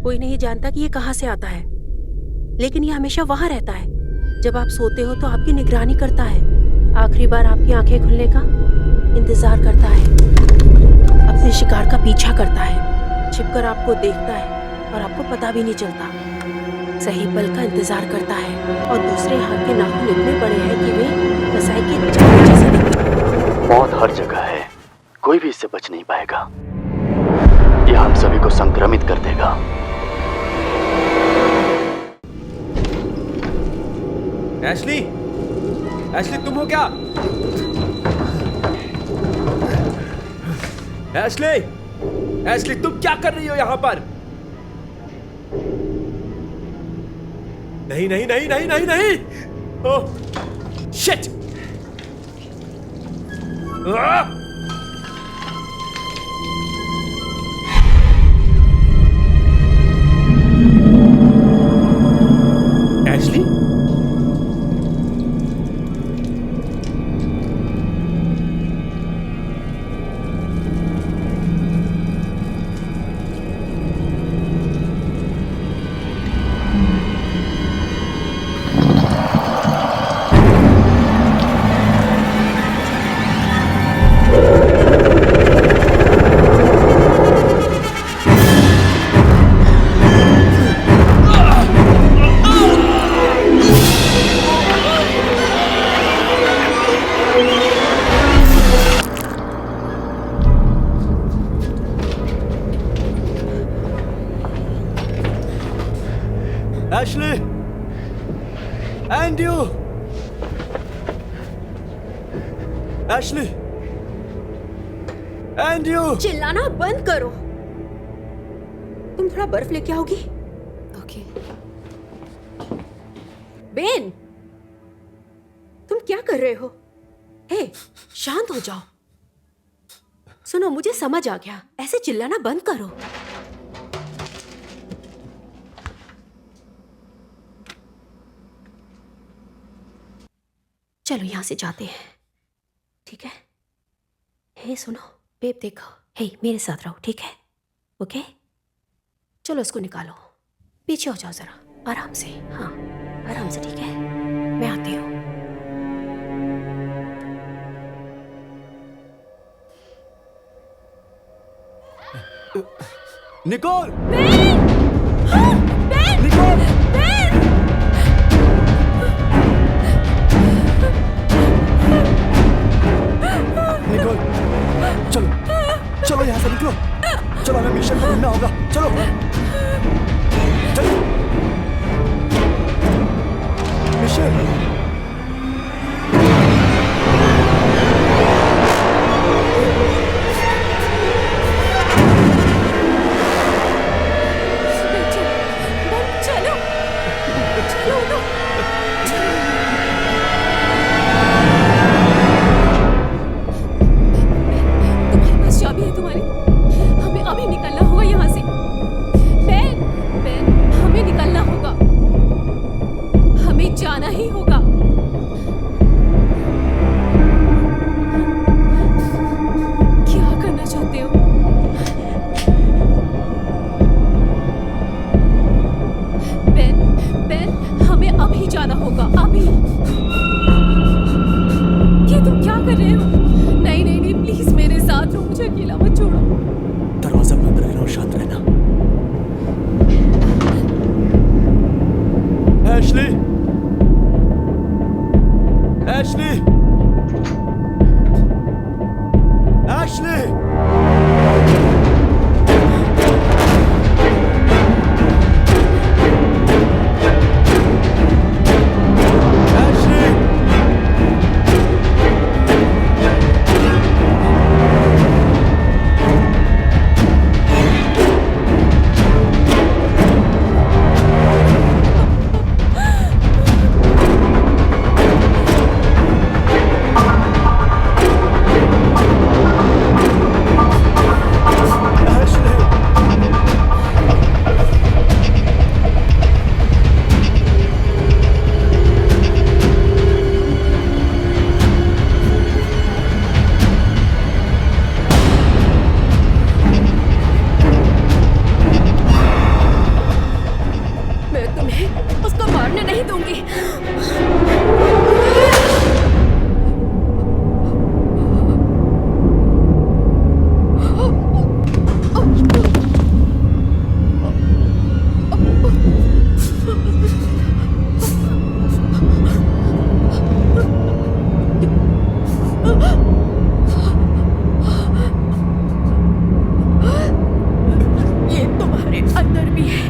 कोई नहीं जानता कि ये कहाँ से आता है, लेकिन ये हमेशा वहाँ रहता है। जब आप सोते हो तो आपकी निगरानी करता है, आखिरी बार आपकी आंखें खुलने का इंतजार करता है, अपने शिकार का पीछा करता है, छिपकर आपको देखता है और आपको पता भी नहीं चलता। सही पल का इंतजार करता है और दूसरे हाथ के नाखून इतने बड़े हैं कि वे कसाई के चाकू जैसे दिखते। मौत हर जगह है, कोई भी इससे बच नहीं पाएगा। यह हम सभी को संक्रमित कर देगा। एशली, एशली तुम हो क्या? एशली, एशली तुम क्या कर रही हो यहाँ पर? नहीं नहीं नहीं नहीं नहीं नहीं! Oh shit! Ashley? Ashley! Andrew! Ashley! Andrew! चिल्लाना बंद करो। तुम थोड़ा बर्फ लेके आओगी? ओके। बेन, तुम क्या कर रहे हो? हे, शांत हो जाओ। सुनो, मुझे समझ आ गया, ऐसे चिल्लाना बंद करो। चलो यहां से जाते हैं, ठीक है? हे सुनो, बेब देखो, हे मेरे साथ रहो, ठीक है? ओके? चलो इसको निकालो, पीछे हो जाओ जरा, आराम से। हाँ, आराम से, ठीक है? मैं आती हूँ। निकोल! बेन! हाँ, बेन! निकोल! बेन! निकोल! चलो, चलो यहाँ से निकलो। चलो हमें मिशन को ढूंढना होगा। चलो, चलो। मिशन! जाना ही होगा। क्या करना चाहते हो? बेन, बेन, हमें अभी जाना होगा, अभी। ये तुम क्या कर रहे हो? नहीं नहीं नहीं, प्लीज मेरे साथ रहो, मुझे अकेला मत छोड़ो। दरवाजा बंद रहना और शांत रहना। एशली! एशली! एशली! दूंगी। ये तुम्हारे अंदर भी है।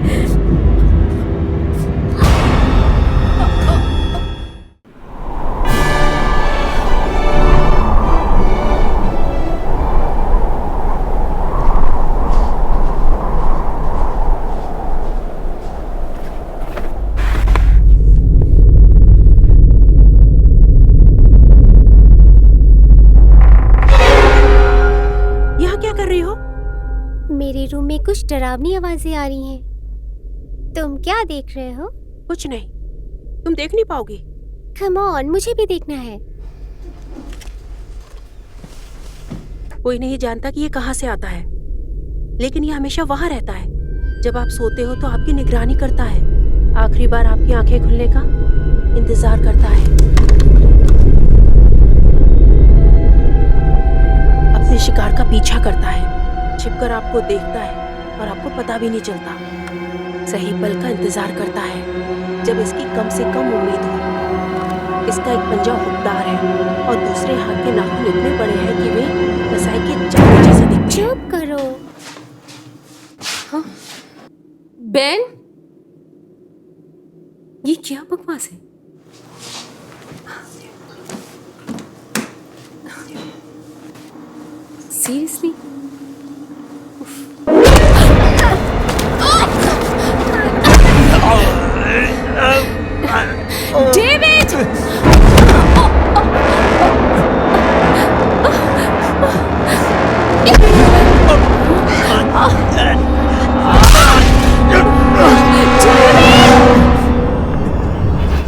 यहाँ क्या कर रही हो? मेरे रूम में कुछ डरावनी आवाजें आ रही हैं। तुम क्या देख रहे हो? कुछ नहीं, तुम देख नहीं पाओगी। कम ऑन, मुझे भी देखना है। कोई नहीं जानता कि ये कहाँ से आता है, लेकिन ये हमेशा वहां रहता है। जब आप सोते हो तो आपकी निगरानी करता है। आखिरी बार आपकी आंखें खुलने का इंतजार करता है। अपने शिकार का पीछा करता है, छिपकर आपको देखता है और आपको पता भी नहीं चलता। सही पल का इंतजार करता है जब इसकी कम से कम उम्मीद हो। इसका एक पंजा हुकदार है और दूसरे हाथ के नाखून इतने बड़े हैं कि वे कसाई के चाकू जैसे दिखते हैं। चुप करो। हाँ? बेन, ये क्या बकवास है? सीरियसली? डेविड!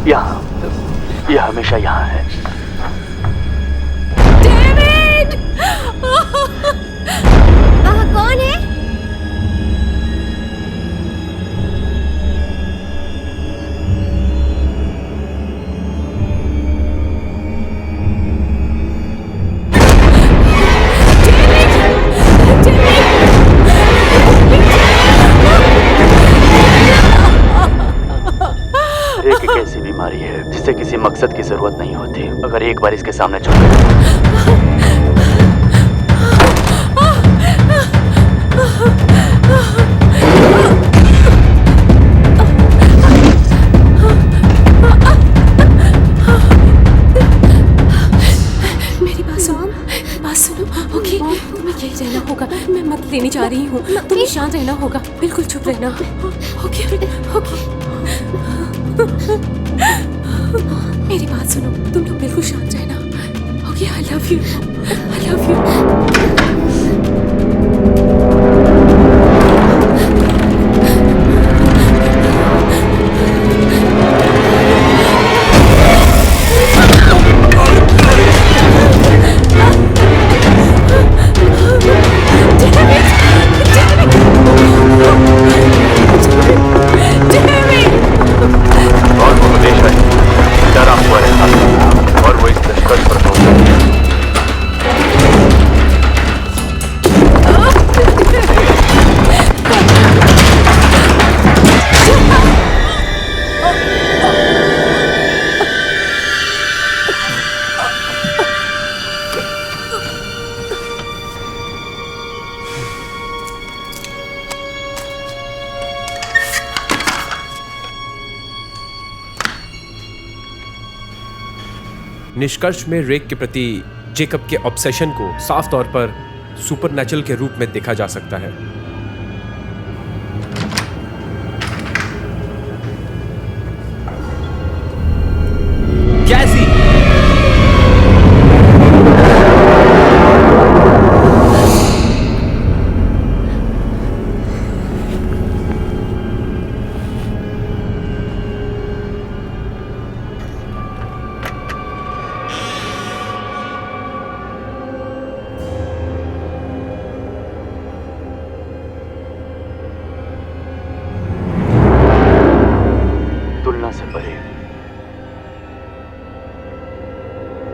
यहाँ, ये हमेशा यहाँ है। डेविड! वहाँ कौन है? रेक एक ऐसी बीमारी है जिसे किसी मकसद की जरूरत नहीं होती। अगर एक बार इसके सामने झुक गए मेरी बात सुनो, ओके? तुम्हें यही रहना होगा। मैं मत लेने जा रही हूँ। तुम्हें शांत रहना होगा, बिल्कुल चुप रहना। ओके? मेरी बात सुनो, तुम लोग बिल्कुल शांत रहना। ओके? I love you. और वो हमेशा डरा हुआ रहता था और वो इस निष्कर्ष पर पहुंचा। निष्कर्ष में रेक के प्रति जेकब के ऑब्सेशन को साफ तौर पर सुपरनैचुरल के रूप में देखा जा सकता है। कैसी?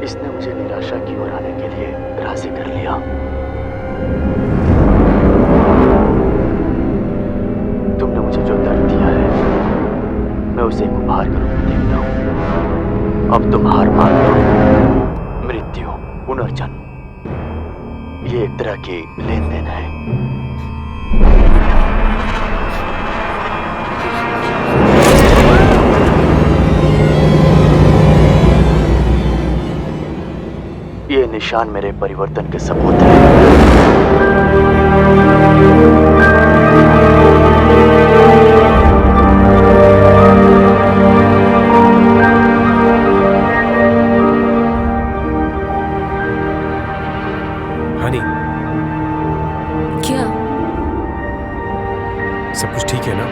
इसने मुझे निराशा की ओर आने के लिए राजी कर लिया। तुमने मुझे जो दर्द दिया है, मैं उसे एक उपहार के रूप में देखता हूँ। अब तुम हार मान लो। मृत्यु, पुनर्जन्म, ये एक तरह की लेन देन है। ये निशान मेरे परिवर्तन के सबूत हैं। हनी, क्या? सब कुछ ठीक है ना?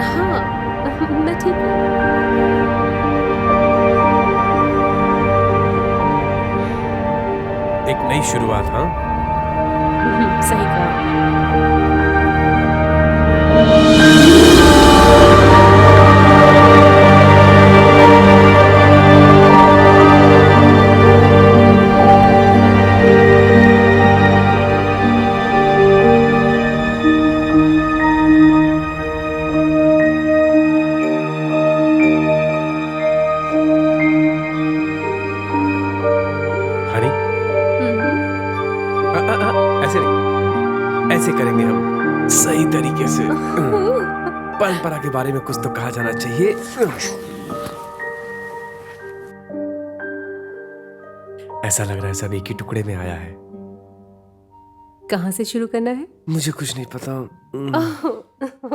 हाँ, मैं ठीक हूँ। एक नई शुरुआत, हाँ? सही कहा। हनी, ऐसे नहीं, ऐसे करेंगे हम सही तरीके से। परंपरा के बारे में कुछ तो कहा जाना चाहिए। ऐसा लग रहा है सब एक ही टुकड़े में आया है। कहाँ से शुरू करना है? मुझे कुछ नहीं पता।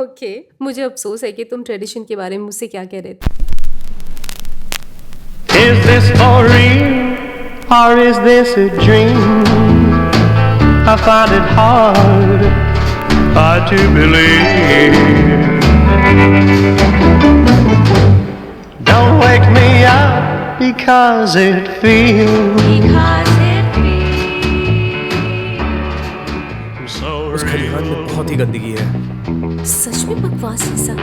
ओके, मुझे अफसोस है कि तुम ट्रेडिशन के बारे में मुझसे क्या कह रहे थे। Is this for real or is this a dream? I find it hard to believe. Don't wake me up because it feels so उस खलिहान में बहुत ही गंदगी है। सच में बकवास जैसा।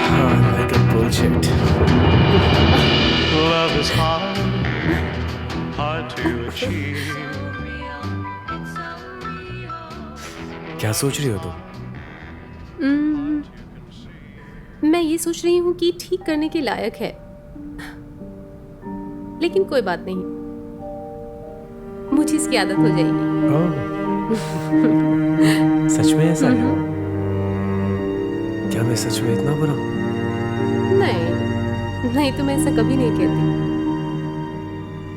हाँ, like a bullshit। Love is hard to achieve. क्या सोच रही हो तुम? मैं ये सोच रही हूँ कि ठीक करने के लायक है, लेकिन कोई बात नहीं, मुझे इसकी आदत हो जाएगी। सच में ऐसा है? क्या मैं सच में इतना बुरा हूँ? नहीं तो मैं ऐसा कभी नहीं कहती।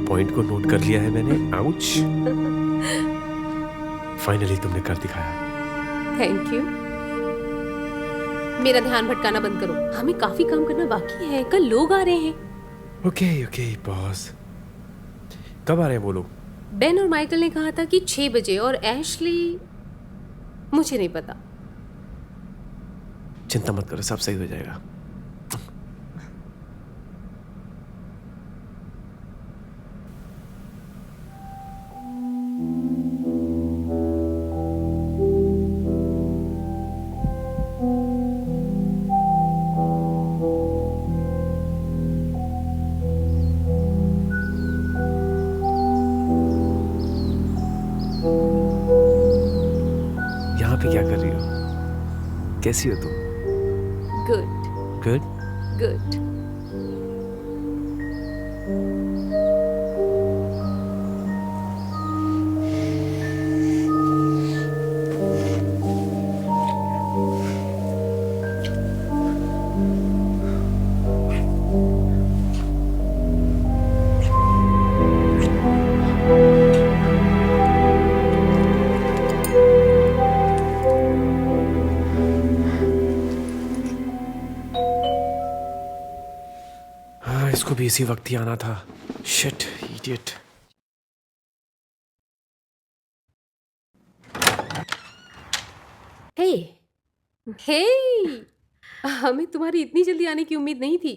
पॉइंट को नोट कर लिया है मैंने। आउच। फाइनली तुमने कर दिखाया। Thank you. मेरा ध्यान भटकाना बंद करो, हमें काफी काम करना बाकी है, कल लोग आ रहे हैं। Okay boss. कब आ रहे हैं वो लोग? बेन और माइकल ने कहा था कि 6 बजे, और एशली मुझे नहीं पता। चिंता मत करो, सब सही हो जाएगा। यहाँ पे क्या कर रही हो? कैसी हो तुम? Good good. गुड। इसको भी इसी वक्त ही आना था। Shit, idiot. हे हे, हमें तुम्हारी इतनी जल्दी आने की उम्मीद नहीं थी।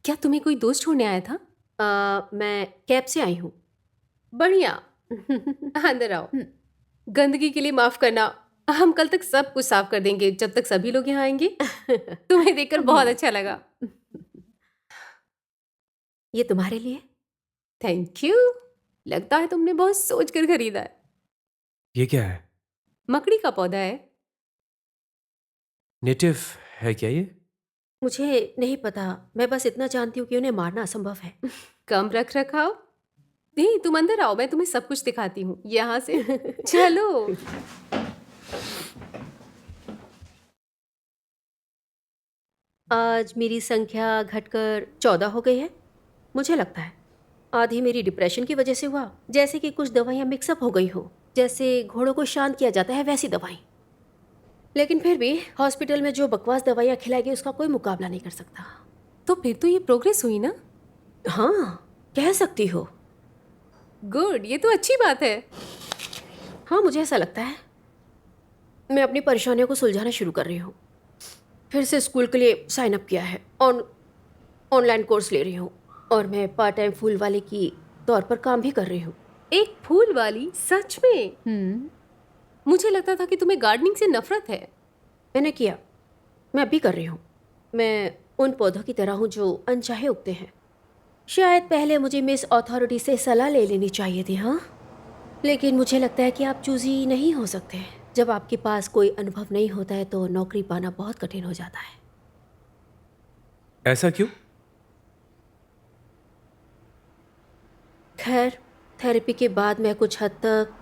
क्या तुम्हें कोई दोस्त छोड़ने आया था? मैं कैब से आई हूँ। बढ़िया। अंदर आओ। गंदगी के लिए माफ करना, हम कल तक सब कुछ साफ कर देंगे जब तक सभी लोग यहाँ आएंगे। तुम्हें देखकर बहुत अच्छा लगा। ये तुम्हारे लिए। Thank you. लगता है तुमने बहुत सोच कर खरीदा है। ये क्या है? मकड़ी का पौधा है। नेटिव है क्या ये? मुझे नहीं पता, मैं बस इतना जानती हूँ कि उन्हें मारना असंभव है। कम रख रखाव। नहीं, तुम अंदर आओ, मैं तुम्हें सब कुछ दिखाती हूँ यहाँ से। चलो। आज मेरी संख्या घटकर 14 हो गई है। मुझे लगता है आधी मेरी डिप्रेशन की वजह से हुआ, जैसे कि कुछ दवाइयाँ मिक्सअप हो गई हो, जैसे घोड़ों को शांत किया जाता है वैसी दवाई। लेकिन फिर भी हॉस्पिटल में जो बकवास दवाइयाँ खिलाई गई उसका कोई मुकाबला नहीं कर सकता। तो फिर तो ये प्रोग्रेस हुई ना? हाँ, कह सकती हो। गुड, ये तो अच्छी बात है। हाँ, मुझे ऐसा लगता है। मैं अपनी परेशानियों को सुलझाना शुरू कर रही हूँ। फिर से स्कूल के लिए साइन अप किया है, ऑनलाइन कोर्स ले रही हूँ और मैं पार्ट टाइम फूल वाले की तौर पर काम भी कर रही हूँ। एक फूल वाली? सच में? मुझे लगता था कि तुम्हें गार्डनिंग से नफरत है। मैंने किया, मैं अभी कर रही हूँ। मैं उन पौधों की तरह हूँ जो अनचाहे उगते हैं। शायद पहले मुझे मिस अथॉरिटी से सलाह ले लेनी चाहिए थी, हाँ, लेकिन मुझे लगता है कि आप चूजी नहीं हो सकते। जब आपके पास कोई अनुभव नहीं होता है तो नौकरी पाना बहुत कठिन हो जाता है। ऐसा क्यों? खैर, थेरेपी के बाद मैं कुछ हद तक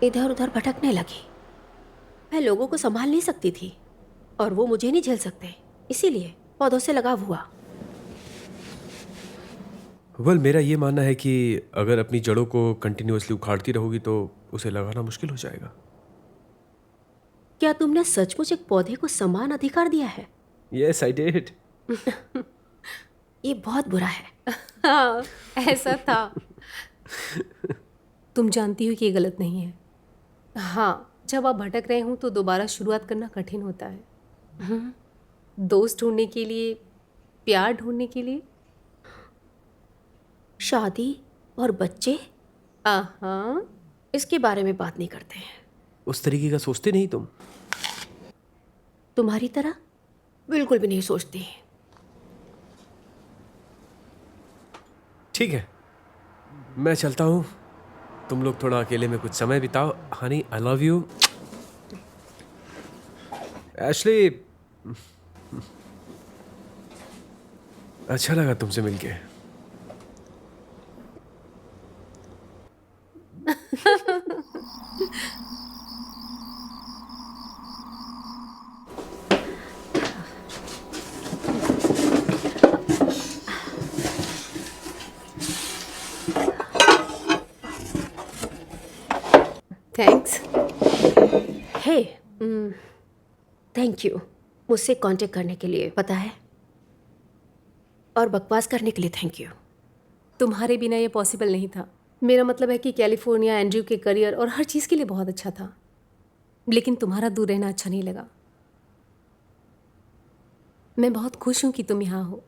इधर उधर भटकने लगी। मैं लोगों को संभाल नहीं सकती थी और वो मुझे नहीं झेल सकते, इसीलिए पौधों से लगाव हुआ। मेरा ये मानना है कि अगर अपनी जड़ों को कंटिन्यूअसली उखाड़ती रहोगी तो उसे लगाना मुश्किल हो जाएगा। क्या तुमने सचमुच एक पौधे को समान अधिकार दिया है? Yes, I did. ये बहुत बुरा है। हाँ, ऐसा था। तुम जानती हो कि ये गलत नहीं है। हाँ, जब आप भटक रहे हो तो दोबारा शुरुआत करना कठिन होता है। दोस्त ढूंढने के लिए, प्यार ढूंढने के लिए। शादी और बच्चे, हाँ, इसके बारे में बात नहीं करते हैं। उस तरीके का सोचते नहीं तुम? तुम्हारी तरह बिल्कुल भी नहीं सोचती। ठीक है, मैं चलता हूँ। तुम लोग थोड़ा अकेले में कुछ समय बिताओ। Honey, I love you. Ashley, अच्छा लगा तुमसे मिलके। थैंक्स। हे, थैंक यू मुझसे कांटेक्ट करने के लिए, पता है, और बकवास करने के लिए थैंक यू। तुम्हारे बिना ये पॉसिबल नहीं था। मेरा मतलब है कि कैलिफोर्निया एंड्रयू के करियर और हर चीज़ के लिए बहुत अच्छा था, लेकिन तुम्हारा दूर रहना अच्छा नहीं लगा। मैं बहुत खुश हूं कि तुम यहाँ हो।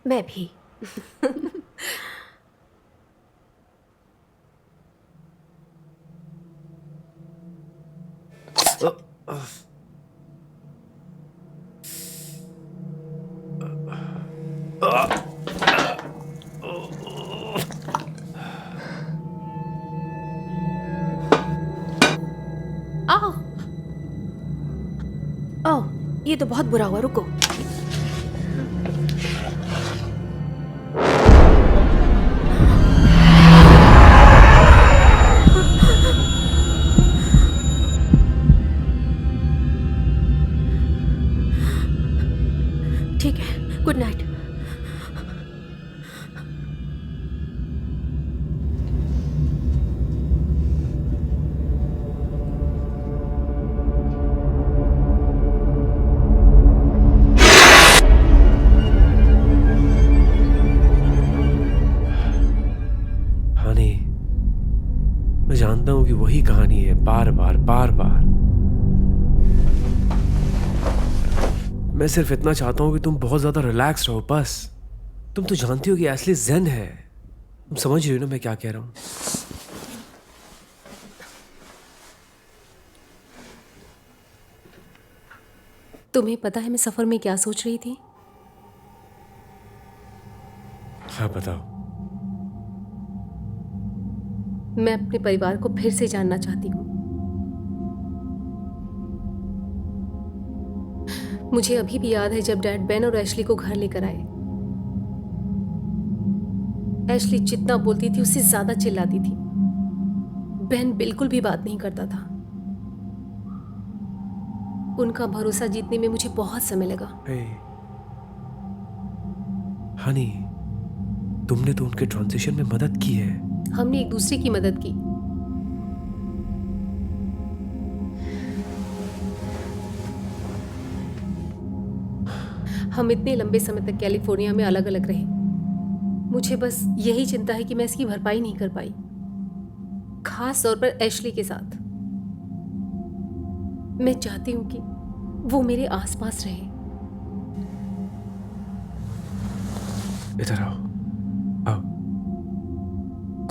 मैं भी। आओ। ओह, ये तो बहुत बुरा हुआ, रुको। ठीक है, गुड नाइट। हनी, मैं जानता हूँ कि वही कहानी है, बार बार बार बार। मैं सिर्फ इतना चाहता हूँ कि तुम बहुत ज्यादा रिलैक्स रहो, बस। तुम तो जानती हो कि एशली ज़ेन है। तुम समझ रही हो ना मैं क्या कह रहा हूँ? तुम्हें पता है मैं सफर में क्या सोच रही थी? हाँ बताओ। मैं अपने परिवार को फिर से जानना चाहती हूँ। मुझे अभी भी याद है जब डैड बेन और एशली को घर लेकर आए। एशली जितना बोलती थी उससे ज्यादा चिल्लाती थी। बेन बिल्कुल भी बात नहीं करता था। उनका भरोसा जीतने में मुझे बहुत समय लगा। हनी, तुमने तो उनके ट्रांजिशन में मदद की है। हमने एक दूसरे की मदद की। हम इतने लंबे समय तक कैलिफोर्निया में अलग अलग रहे। मुझे बस यही चिंता है कि मैं इसकी भरपाई नहीं कर पाई, खास तौर पर एशली के साथ। मैं चाहती हूं कि वो मेरे आसपास रहे। इधर आओ, आओ।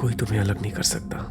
कोई तुम्हें अलग नहीं कर सकता।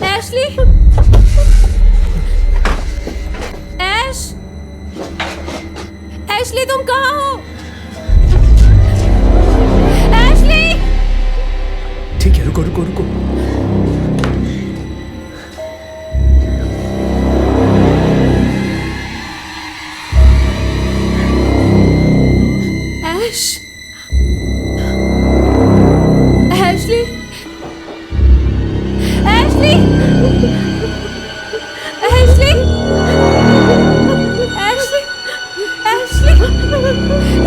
एशली! ऐश! एशली तुम कहाँ हो? एशली! ठीक है, रुको रुको रुको। Ash! Ashley! Ashley! Ashley! Ashley! Ashley!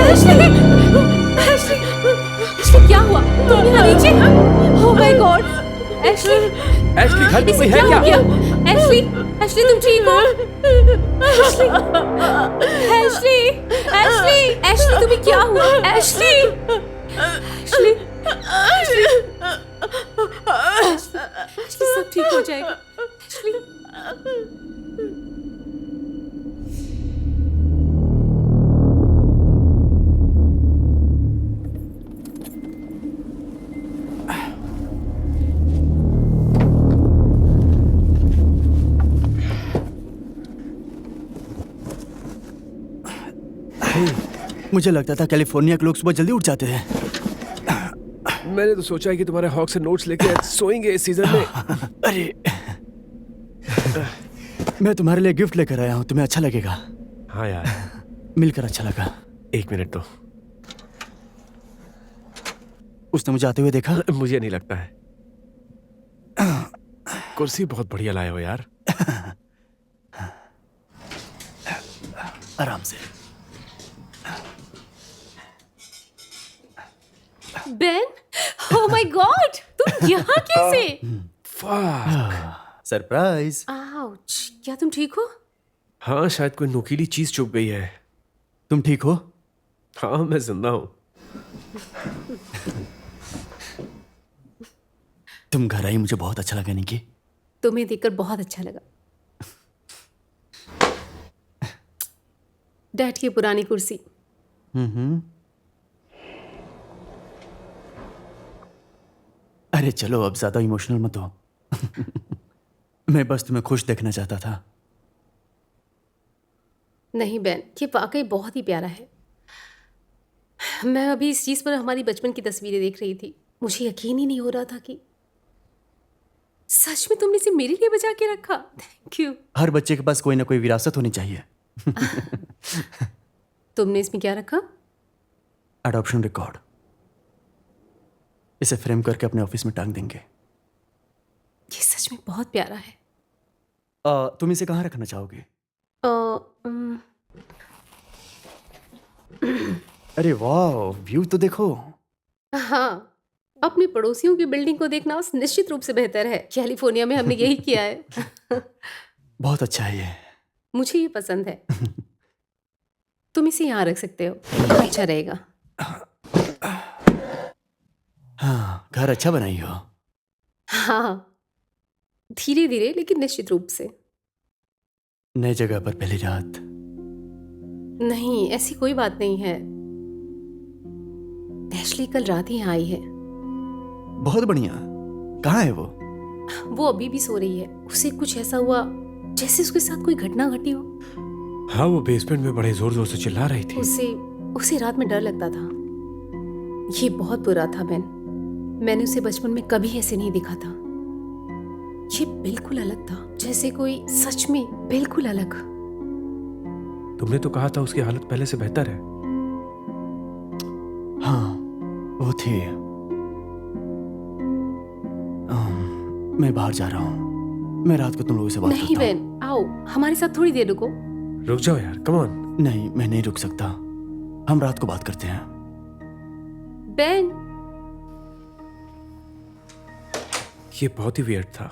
Ashley! Ashley! Ashley क्या हुआ? तुम यहाँ नीचे? Oh my god! Ashley! Ashley घर में इसे कोई है क्या हो क्या? गया? एशली! एशली तुम ठीक हो? एशली! एशली! एशली! एशली तुम्हें क्या हुआ? एशली! एशली! एशली! एशली सब ठीक हो जाएगा। एशली! मुझे लगता था कैलिफोर्निया के लोग सुबह जल्दी उठ जाते हैं। मैंने तो सोचा है कि तुम्हारे हॉक से नोट्स लेके सोएंगे इस सीजन में। अरे मैं तुम्हारे लिए गिफ्ट लेकर आया हूँ, तुम्हें अच्छा लगेगा। हाँ यार, मिलकर अच्छा लगा। 1 मिनट तो। उसने मुझे आते हुए देखा? मुझे नहीं लगता है। कुर्सी बहुत बढ़िया लाए हो यार। आराम से। बेन, ओह माय गॉड, तुम यहाँ कैसे? सरप्राइज। आउच, क्या तुम ठीक हो? हाँ, शायद कोई नुकीली चीज चुभ गई है। तुम ठीक हो? हाँ मैं जिंदा हूँ। तुम घर आई, मुझे बहुत अच्छा लगा निकी। तुम्हें देखकर बहुत अच्छा लगा। डैड की पुरानी कुर्सी। अरे चलो, अब ज्यादा इमोशनल मत हो। मैं बस तुम्हें खुश देखना चाहता था। नहीं बेन, ये वाकई बहुत ही प्यारा है। मैं अभी इस चीज़ पर हमारी बचपन की तस्वीरें देख रही थी। मुझे यकीन ही नहीं हो रहा था कि सच में तुमने इसे मेरे लिए बचा के रखा। Thank you. हर बच्चे के पास कोई ना कोई विरासत होनी चाहिए। तुमने इसमें क्या रखा? Adoption record. इसे फ्रेम करके अपने ऑफिस में टांग देंगे। ये सच में बहुत प्यारा है। तुम इसे कहाँ रखना चाहोगे? अरे वाह, व्यू तो देखो। हाँ, अपने पड़ोसियों की बिल्डिंग को देखना निश्चित रूप से बेहतर है। कैलिफोर्निया में हमने यही किया है। बहुत अच्छा है ये। मुझे ये पसंद है। तुम इसे यहाँ रख सकते हो, अच्छा रहेगा। हाँ, घर अच्छा बनाई हो। हाँ, धीरे धीरे लेकिन निश्चित रूप से। नई जगह पर पहली रात। नहीं, ऐसी कोई बात नहीं है। एशली कल रात ही यहाँ आई है। बहुत बढ़िया। कहाँ है वो? वो अभी भी सो रही है। उसे कुछ ऐसा हुआ जैसे उसके साथ कोई घटना घटी हो। हाँ वो बेसमेंट में बड़े जोर जोर से चिल्ला रही थी। उसे रात में डर लगता था। ये बहुत बुरा था बेन। मैंने उसे बचपन में कभी ऐसे नहीं देखा था। ये बिल्कुल अलग था, जैसे कोई सच में बिल्कुल अलग। तुमने तो कहा था उसकी हालत पहले से बेहतर है। हाँ, वो थी। मैं बाहर जा रहा हूँ। मैं रात को तुम लोगों से बात नहीं करता हूँ। बेन, आओ हमारे साथ थोड़ी देर रुको। रुक जाओ यार, कम ऑन। नहीं, मैं नहीं रुक सकता। हम रात को बात करते हैं। बेन, ये बहुत ही वियर्ड था।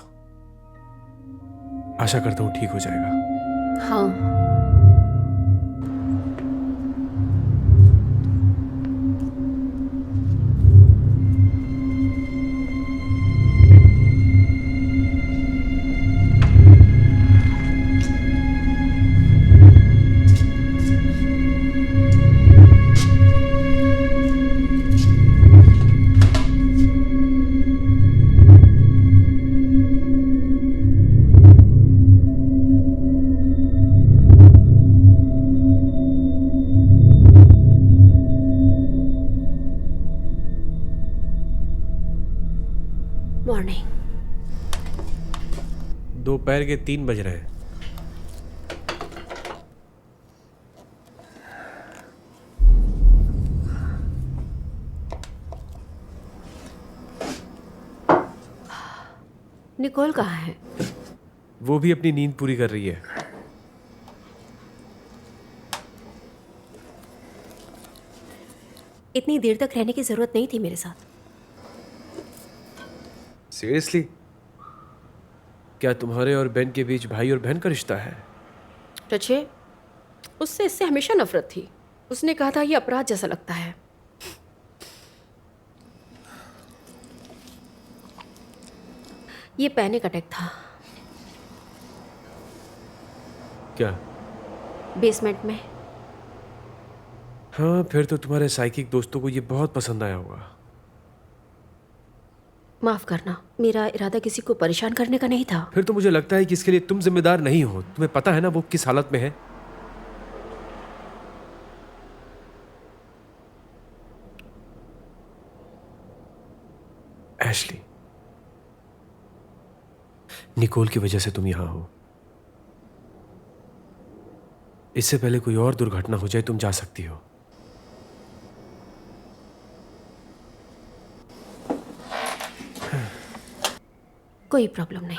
आशा करता हूँ ठीक हो जाएगा। हाँ। मॉर्निंग। दोपहर के 3 बज रहे हैं। निकोल कहाँ है? वो भी अपनी नींद पूरी कर रही है। इतनी देर तक रहने की जरूरत नहीं थी मेरे साथ। सीरियसली? क्या तुम्हारे और बेन के बीच भाई और बहन का रिश्ता है? टचे, उससे इससे हमेशा नफरत थी। उसने कहा था ये अपराध जैसा लगता है। ये पैनिक अटैक था। क्या? बेसमेंट में। हाँ, फिर तो तुम्हारे साइकिक दोस्तों को ये बहुत पसंद आया होगा। माफ करना, मेरा इरादा किसी को परेशान करने का नहीं था। फिर तो मुझे लगता है कि इसके लिए तुम जिम्मेदार नहीं हो। तुम्हें पता है ना वो किस हालत में है। एशली, निकोल की वजह से तुम यहां हो। इससे पहले कोई और दुर्घटना हो जाए तुम जा सकती हो। कोई प्रॉब्लम नहीं।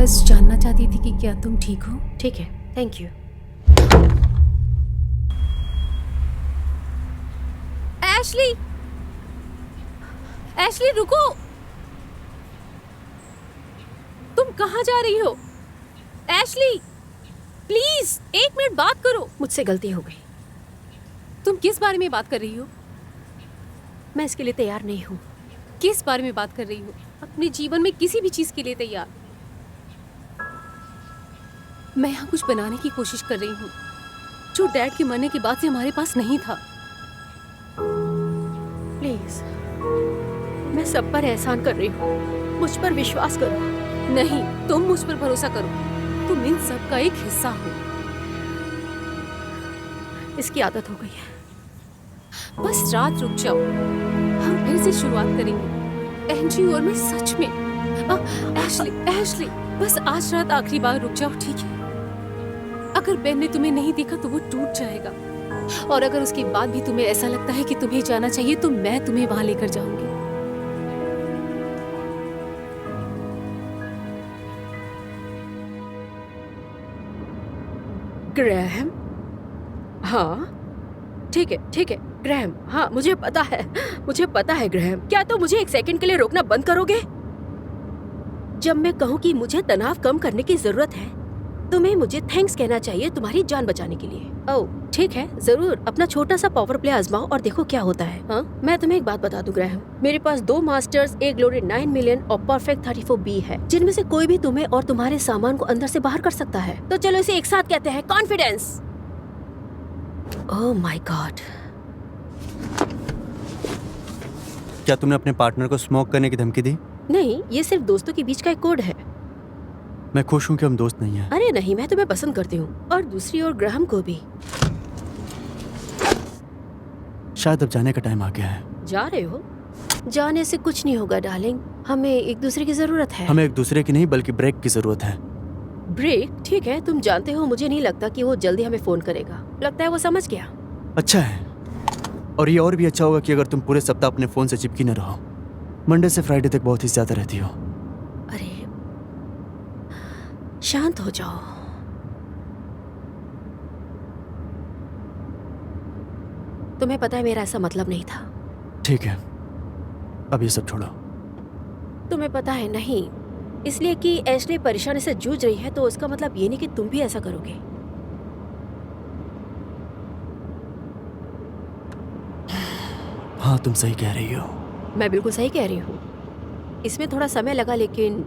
बस जानना चाहती थी कि क्या तुम ठीक हो। ठीक है, थैंक यू। एशली, एशली रुको, तुम कहाँ जा रही हो? एशली प्लीज 1 मिनट बात करो। मुझसे गलती हो गई। तुम किस बारे में बात कर रही हो? मैं इसके लिए तैयार नहीं हूँ। किस बारे में बात कर रही हो? अपने जीवन में किसी भी चीज के लिए तैयार। मैं यहाँ कुछ बनाने की कोशिश कर रही हूँ जो डैड के मरने के बाद से हमारे पास नहीं था। प्लीज, मैं सब पर एहसान कर रही हूँ, मुझ पर विश्वास करो। नहीं, तुम मुझ पर भरोसा करो, तुम इन सब का एक हिस्सा हो। इसकी आदत हो गई है। बस रात रुक जाओ, हम फिर से शुरुआत करेंगे। एंजी और मैं सच में एशली, एशली बस आज रात आखिरी बार रुक जाओ, ठीक है? अगर बेन ने तुम्हें नहीं देखा तो वो टूट जाएगा, और अगर उसके बाद भी तुम्हें ऐसा लगता है कि तुम्हें जाना चाहिए तो मैं तुम्हें वहां लेकर जाऊंगी। ग्रैहम? हाँ ठीक है ग्रैहम, हाँ मुझे पता है ग्रैहम। क्या तुम मुझे 1 सेकंड के लिए रोकना बंद करोगे? जब मैं कहूँ कि मुझे तनाव कम करने की जरूरत है, तुम्हें मुझे थैंक्स कहना चाहिए तुम्हारी जान बचाने के लिए। ओह ठीक है, जरूर अपना छोटा सा पावर प्ले आजमाओ और देखो क्या होता है। हाँ, मैं तुम्हें एक बात बता दूं ग्रैहम, मेरे पास 2 मास्टर्स, 1 ग्लोरी 9 मिलियन और परफेक्ट 34B है, जिनमें से कोई भी तुम्हें और तुम्हारे सामान को अंदर से बाहर कर सकता है। तो चलो इसे एक साथ कहते हैं कॉन्फिडेंस। Oh my God. क्या तुमने अपने पार्टनर को स्मोक करने की धमकी दी? नहीं, ये सिर्फ दोस्तों के बीच का एक कोड है। मैं खुश हूँ कि हम दोस्त नहीं हैं। अरे नहीं, मैं तुम्हें पसंद करती हूँ, और दूसरी ओर ग्रैहम को भी। शायद अब जाने का टाइम आ गया है। जा रहे हो? जाने से कुछ नहीं होगा डार्लिंग, हमें एक दूसरे की जरूरत है। हमें एक दूसरे की नहीं बल्कि ब्रेक की जरूरत है। ब्रेक? ठीक है, तुम जानते हो मुझे नहीं लगता कि वो जल्दी हमें फोन करेगा। लगता है वो समझ गया। अच्छा है, और ये और भी अच्छा होगा कि अगर तुम पूरे सप्ताह अपने फोन से चिपकी न रहो। मंडे से फ्राइडे तक बहुत ही ज्यादा रहती हो। अरे शांत हो जाओ। तुम्हें पता है मेरा ऐसा मतलब नहीं था। ठीक है, अब ये सब छोड़ो। तुम्हें पता है नहीं, इसलिए कि एशले परेशानी से जूझ रही है तो उसका मतलब ये नहीं कि तुम भी ऐसा करोगे। हाँ, तुम सही कह रही हो। मैं बिल्कुल सही कह रही हूँ। इसमें थोड़ा समय लगा लेकिन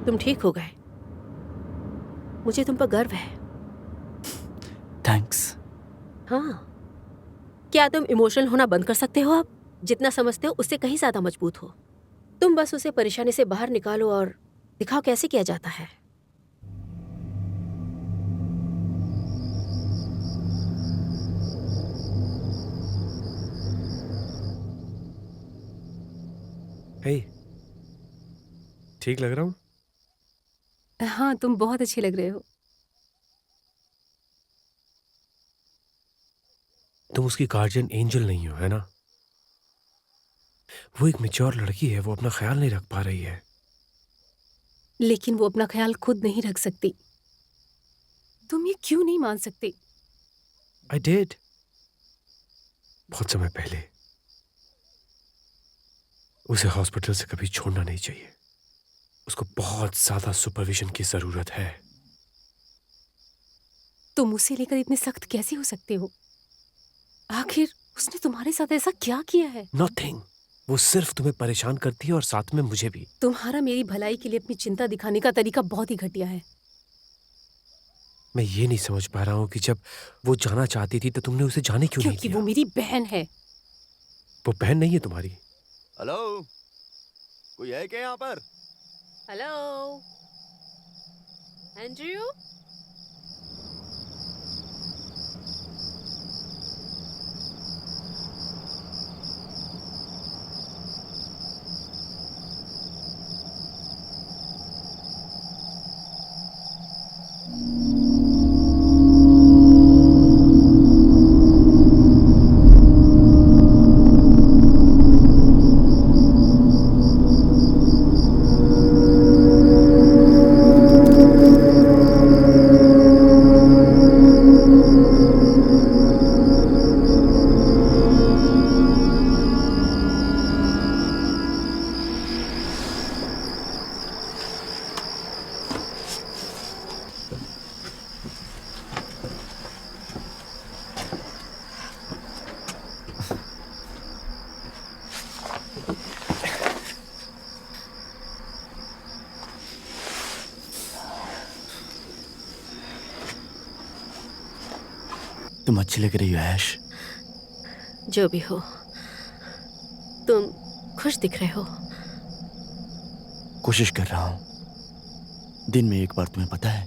तुम ठीक हो गए। मुझे तुम पर गर्व है। थैंक्स। हाँ, क्या तुम इमोशनल होना बंद कर सकते हो? अब जितना समझते हो उससे कहीं ज्यादा मजबूत हो। तुम बस उसे परेशानी से बाहर निकालो और दिखाओ कैसे किया जाता है। हे, ठीक लग रहा हूँ? हाँ, तुम बहुत अच्छे लग रहे हो। तुम उसकी गार्जियन एंजल नहीं हो, है ना? वो एक मैच्योर लड़की है, वो अपना ख्याल नहीं रख पा रही है। लेकिन वो अपना ख्याल खुद नहीं रख सकती। तुम ये क्यों नहीं मान सकते? I did. बहुत समय पहले। उसे हॉस्पिटल से कभी छोड़ना नहीं चाहिए। उसको बहुत ज्यादा सुपरविजन की जरूरत है। तुम उसे लेकर इतने सख्त कैसे हो सकते हो? आखिर उसने तुम्हारे साथ ऐसा क्या किया है? Nothing. वो सिर्फ तुम्हें परेशान करती है और साथ में मुझे भी। तुम्हारा मेरी भलाई के लिए अपनी चिंता दिखाने का तरीका बहुत ही घटिया है। मैं ये नहीं समझ पा रहा हूँ कि जब वो जाना चाहती थी तो तुमने उसे जाने क्यों नहीं क्योंकि दिया? वो मेरी बहन है। वो बहन नहीं है तुम्हारी। हेलो, कोई है क्या यहाँ पर? Hello Andrew. तुम अच्छी लग रही हो ऐश। जो भी हो, तुम खुश दिख रहे हो। कोशिश कर रहा हूं। दिन में एक बार, तुम्हें पता है।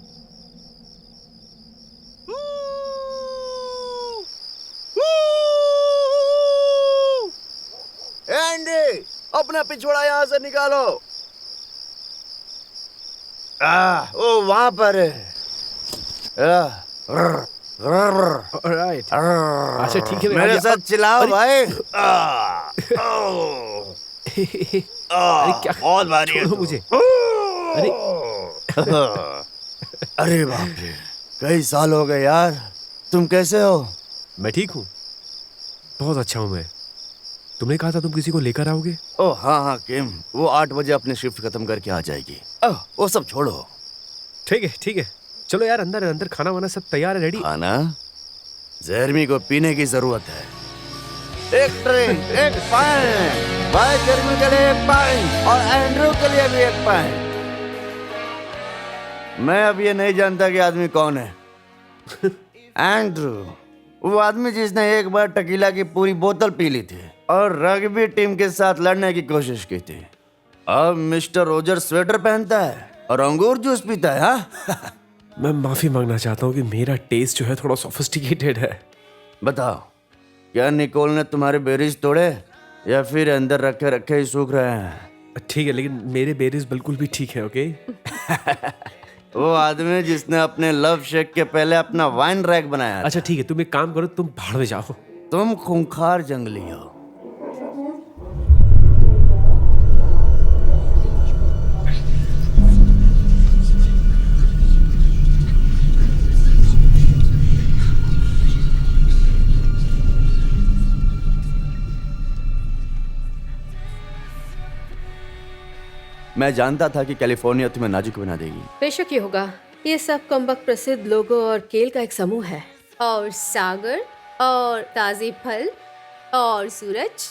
एंडी, अपना पिछवाड़ा यहां से निकालो। वो वहां पर है। ऑलराइट, अच्छा ठीक है, मैं मेरे आ गया। साथ चिल्लाओ भाई। अरे क्या, बहुत भारी है छोड़ो तू। मुझे। अरे अरे बाप रे, कई साल हो गए यार। तुम कैसे हो? मैं ठीक हूँ, बहुत अच्छा हूँ मैं। तुमने कहा था तुम किसी को लेकर आओगे। ओह हाँ, किम, वो 8 बजे अपनी शिफ्ट खत्म करके आ जाएगी। वो सब छोड़ो। ठीक है, चलो यार, अंदर अंदर खाना वाना सब तैयार है, रेडी। खाना? जहरमी को पीने की जरूरत है। एक ड्रिंक, एक पाइन। भाई जहरमी के लिए एक पाइन और एंड्रू के लिए भी एक पाइन। मैं अब ये नहीं जानता कि आदमी कौन है। एंड्रू, वो आदमी जिसने एक बार टकीला की पूरी बोतल पी ली थी और रग्बी टीम के साथ लड़ने की कोशिश की थी। अब मिस्टर रोजर स्वेटर पहनता है और अंगूर जूस पीता है। हाँ? मैं माफी मांगना चाहता हूँ कि मेरा टेस्ट जो है थोड़ा सोफिस्टिकेटेड है। बताओ, क्या निकोल ने तुम्हारे बेरीज तोड़े या फिर अंदर रखे रखे ही सूख रहे हैं? ठीक है, लेकिन मेरे बेरीज बिल्कुल भी ठीक है, ओके। वो आदमी जिसने अपने लव शेक के पहले अपना वाइन रैक बनाया था। अच्छा ठीक है, तुम एक काम करो, तुम भाड़ में जाओ। तुम खूंखार जंगली हो। मैं जानता था कि कैलिफोर्निया तुम्हें नाजुक बना देगी। बेशक ही होगा। ये सब कमबख्त प्रसिद्ध लोगों और केल का एक समूह है। और सागर और ताजे फल और सूरज।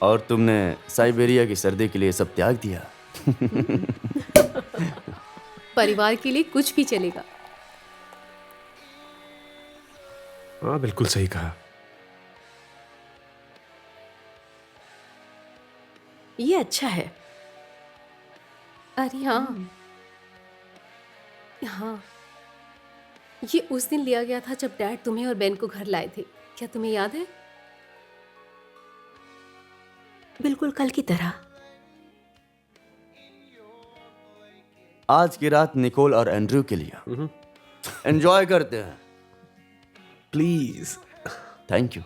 और तुमने साइबेरिया की सर्दी के लिए सब त्याग दिया। परिवार के लिए कुछ भी चलेगा। हाँ बिल्कुल सही कहा। ये अच्छा है। अरे हाँ, हाँ, ये उस दिन लिया गया था जब डैड तुम्हें और बेन को घर लाए थे। क्या तुम्हें याद है? बिल्कुल कल की तरह। आज की रात निकोल और एंड्रयू के लिए एंजॉय करते हैं। प्लीज। Thank you.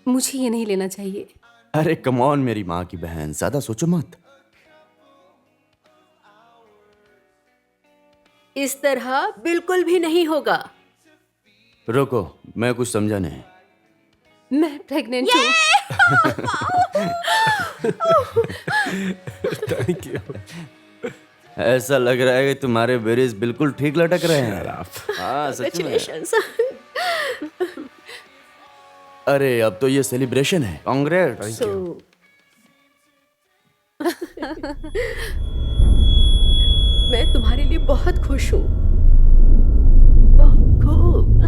मुझे ये नहीं लेना चाहिए। अरे कम ऑन मेरी माँ की बहन, ज्यादा सोचो मत। इस तरह बिल्कुल भी नहीं होगा। रुको, मैं कुछ समझा नहीं। मैं प्रेग्नेंट हूँ। Thank you. ऐसा लग रहा है कि तुम्हारे बेरीज बिल्कुल ठीक लटक रहे हैं। हाँ सच में। Congratulations. अरे अब तो ये सेलिब्रेशन है। कांग्रेट्स। So, मैं तुम्हारे लिए बहुत खुश हूँ। बहुत खूब।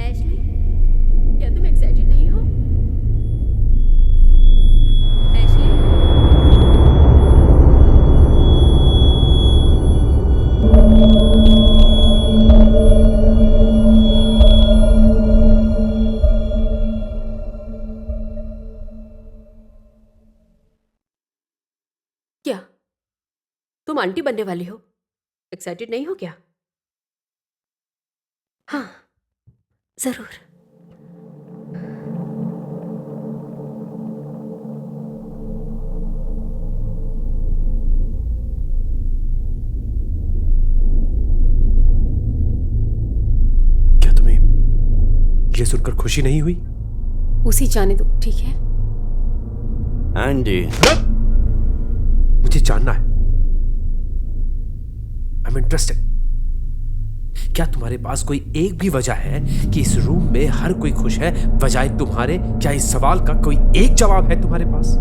एशली, क्या तुम एक्साइटेड नहीं हो? एशली, क्या तुम आंटी बनने वाली हो? एक्साइटेड नहीं हो क्या? हाँ, जरूर। क्या तुम्हें ये सुनकर खुशी नहीं हुई? उसी जाने दो, ठीक है? एंडी, मुझे जानना है। I am interested. क्या तुम्हारे पास कोई एक भी वजह है कि इस रूम में हर कोई खुश है बजाय तुम्हारे? क्या इस सवाल का कोई एक जवाब है तुम्हारे पास?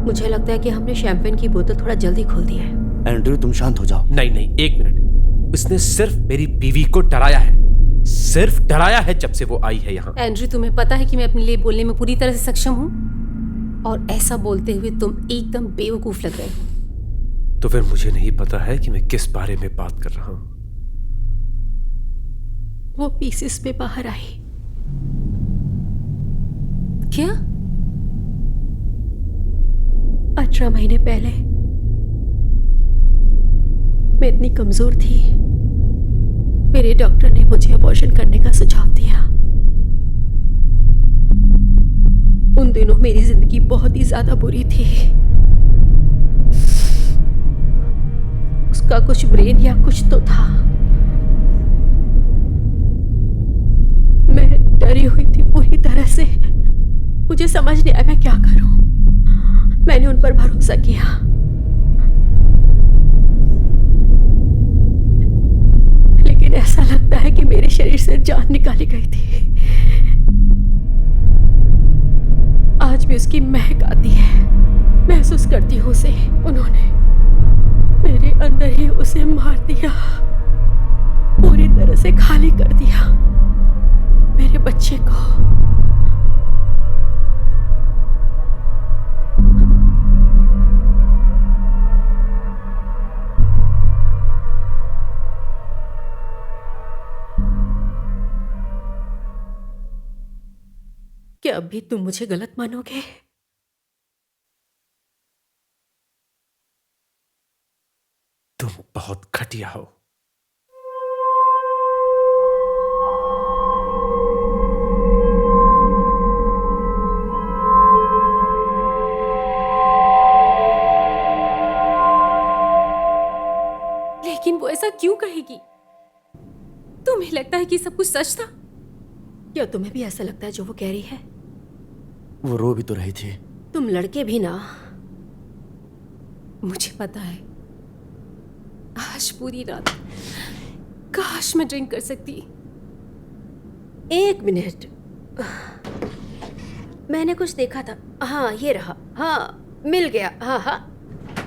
मुझे लगता है कि हमने शैंपेन की बोतल थोड़ा जल्दी खोल दी है। एंड्रयू तुम शांत हो जाओ। नहीं नहीं, एक मिनट। उसने सिर्फ मेरी बीवी को डराया है, सिर्फ डराया है जब से वो आई है यहाँ। एंड्रयू, तुम्हें पता है कि मैं अपने लिए बोलने में पूरी तरह से सक्षम हूँ, और ऐसा बोलते हुए तुम एकदम बेवकूफ लग रहे हो। तो फिर मुझे नहीं पता है कि मैं किस बारे में बात कर रहा हूँ। वो पीसेस में बाहर आई। क्या? 18 महीने पहले मैं इतनी कमजोर थी, मेरे डॉक्टर ने मुझे अबॉर्शन करने का सुझाव दिया। उन दिनों मेरी जिंदगी बहुत ही ज्यादा बुरी थी। उसका कुछ ब्रेन या कुछ तो था। मैं डरी हुई थी पूरी तरह से। मुझे समझ नहीं आया मैं क्या करूं। मैंने उन पर भरोसा किया। लेकिन ऐसा लगता है कि मेरे शरीर से जान निकाली गई थी। आज भी उसकी महक आती है, महसूस करती हूँ उसे। उन्होंने मेरे अंदर ही उसे मार दिया, पूरी तरह से खाली कर दिया मेरे बच्चे को। क्या अभी तुम मुझे गलत मानोगे? तुम बहुत घटिया हो। लेकिन वो ऐसा क्यों कहेगी? तुम्हें लगता है कि सब कुछ सच था? क्या तुम्हें भी ऐसा लगता है जो वो कह रही है? वो रो भी तो रही थी। तुम लड़के भी ना। मुझे पता है। आज पूरी रात काश मैं ड्रिंक कर सकती। एक मिनट, मैंने कुछ देखा था। हाँ, ये रहा। हाँ, मिल गया। हाँ हाँ,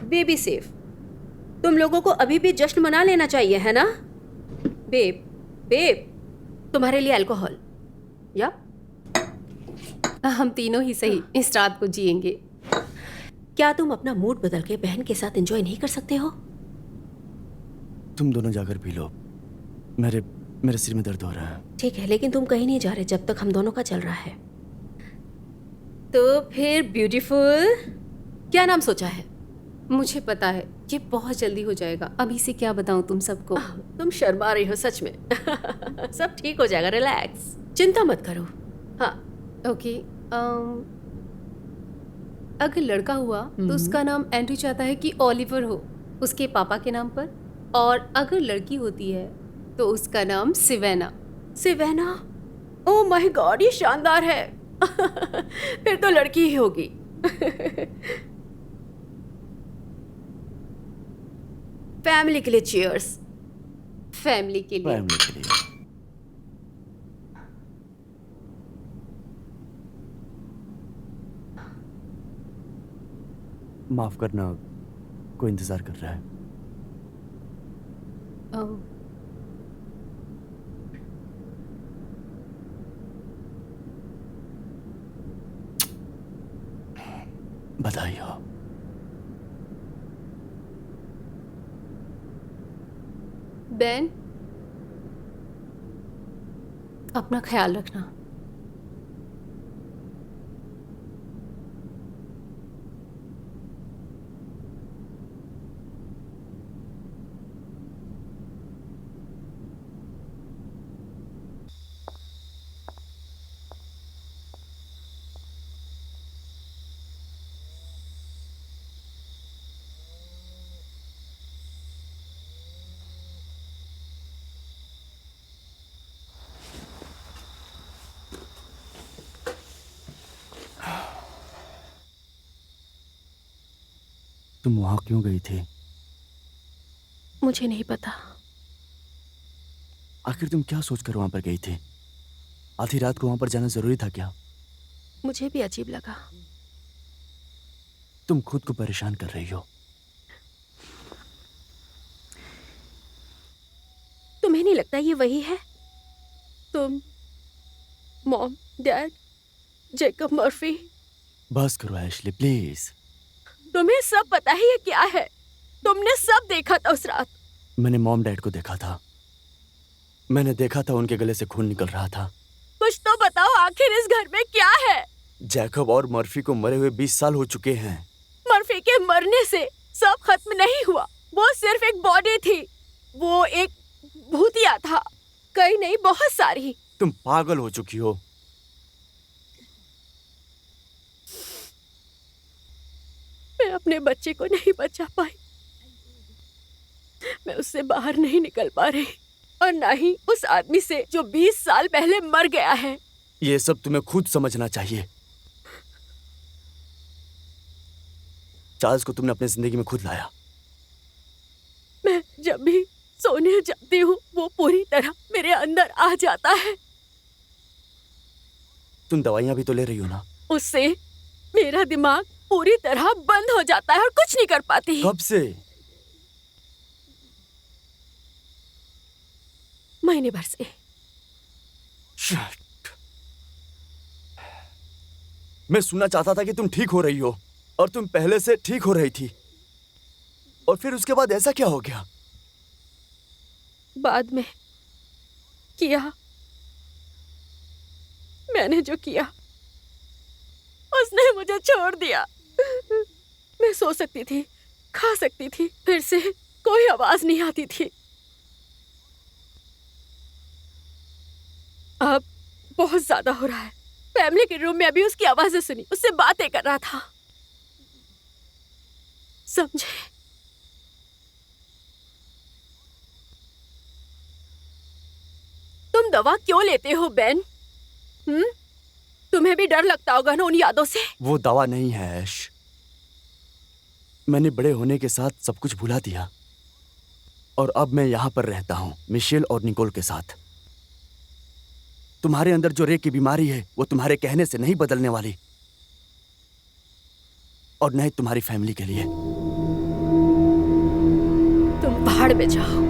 बेबी सेफ। तुम लोगों को अभी भी जश्न मना लेना चाहिए, है ना? बेब, बेब, तुम्हारे लिए अल्कोहल। या हम तीनों ही सही इस रात को जिएंगे। क्या तुम अपना मूड बदल के बहन के साथ एंजॉय नहीं कर सकते हो? तुम दोनों जाकर पी लो। मेरे सिर में दर्द हो रहा है। ठीक है, लेकिन तुम कहीं नहीं जा रहे जब तक हम दोनों का चल रहा है। तो फिर ब्यूटीफुल, क्या नाम सोचा है? मुझे पता है ये बहुत जल्दी हो जाएगा। अभी से क्या बताऊं तुम सबको? तुम शर्मा रही हो सच में। सब ठीक हो जाएगा, रिलैक्स, चिंता मत करो। हाँ, ओके। अगर लड़का हुआ तो उसका नाम एंड्रयू चाहता है कि ओलिवर हो, उसके पापा के नाम पर। और अगर लड़की होती है तो उसका नाम सिवेना। सिवेना? ओह माय गॉड, ये शानदार है। फिर तो लड़की ही होगी। फैमिली के लिए चीयर्स। फैमिली के लिए। फैमिली के लिए। माफ करना, कोई इंतजार कर रहा है। बधाई हो। बेन, अपना ख्याल रखना। तुम वहां क्यों गई थी? मुझे नहीं पता। आखिर तुम क्या सोचकर वहां पर गई थी? आधी रात को वहां पर जाना जरूरी था क्या? मुझे भी अजीब लगा। तुम खुद को परेशान कर रही हो। तुम्हें नहीं लगता ये वही है? तुम, मॉम, डैड, जेकब मर्फी। बस करो एशली प्लीज। तुम्हें सब पता है ये क्या है? तुमने सब देखा था उस रात। मैंने मॉम डैड को देखा था। मैंने देखा था उनके गले से खून निकल रहा था। कुछ तो बताओ, आखिर इस घर में क्या है? जैकब और मर्फी को मरे हुए 20 साल हो चुके हैं। मर्फी के मरने से सब खत्म नहीं हुआ। वो सिर्फ एक बॉडी थी। वो एक भूतिया था। कई नहीं, बहुत सारी। तुम पागल हो चुकी हो। मैं अपने बच्चे को नहीं बचा पाई। मैं उससे बाहर नहीं निकल पा रही, और ना ही उस आदमी से जो 20 साल पहले मर गया है। ये सब तुम्हें खुद समझना चाहिए। चार्ल्स को तुमने अपनी जिंदगी में खुद लाया। मैं जब भी सोने जाती हूँ वो पूरी तरह मेरे अंदर आ जाता है। तुम दवाइयां भी तो ले रही हो ना? उससे मेरा दिमाग पूरी तरह बंद हो जाता है और कुछ नहीं कर पाती। कब से? महीने भर से। Shit. मैं सुनना चाहता था कि तुम ठीक हो रही हो, और तुम पहले से ठीक हो रही थी, और फिर उसके बाद ऐसा क्या हो गया? बाद में किया, मैंने जो किया उसने मुझे छोड़ दिया। मैं सो सकती थी, खा सकती थी, फिर से कोई आवाज नहीं आती थी। अब बहुत ज्यादा हो रहा है। फैमिली के रूम में अभी उसकी आवाजें सुनी, उससे बातें कर रहा था। समझे? तुम दवा क्यों लेते हो बेन? तुम्हें भी डर लगता होगा ना उन यादों से? वो दवा नहीं है ऐश। मैंने बड़े होने के साथ सब कुछ भुला दिया, और अब मैं यहां पर रहता हूं मिशेल और निकोल के साथ। तुम्हारे अंदर जो रे की बीमारी है वो तुम्हारे कहने से नहीं बदलने वाली, और न ही तुम्हारी फैमिली के लिए। तुम पहाड़ में जाओ।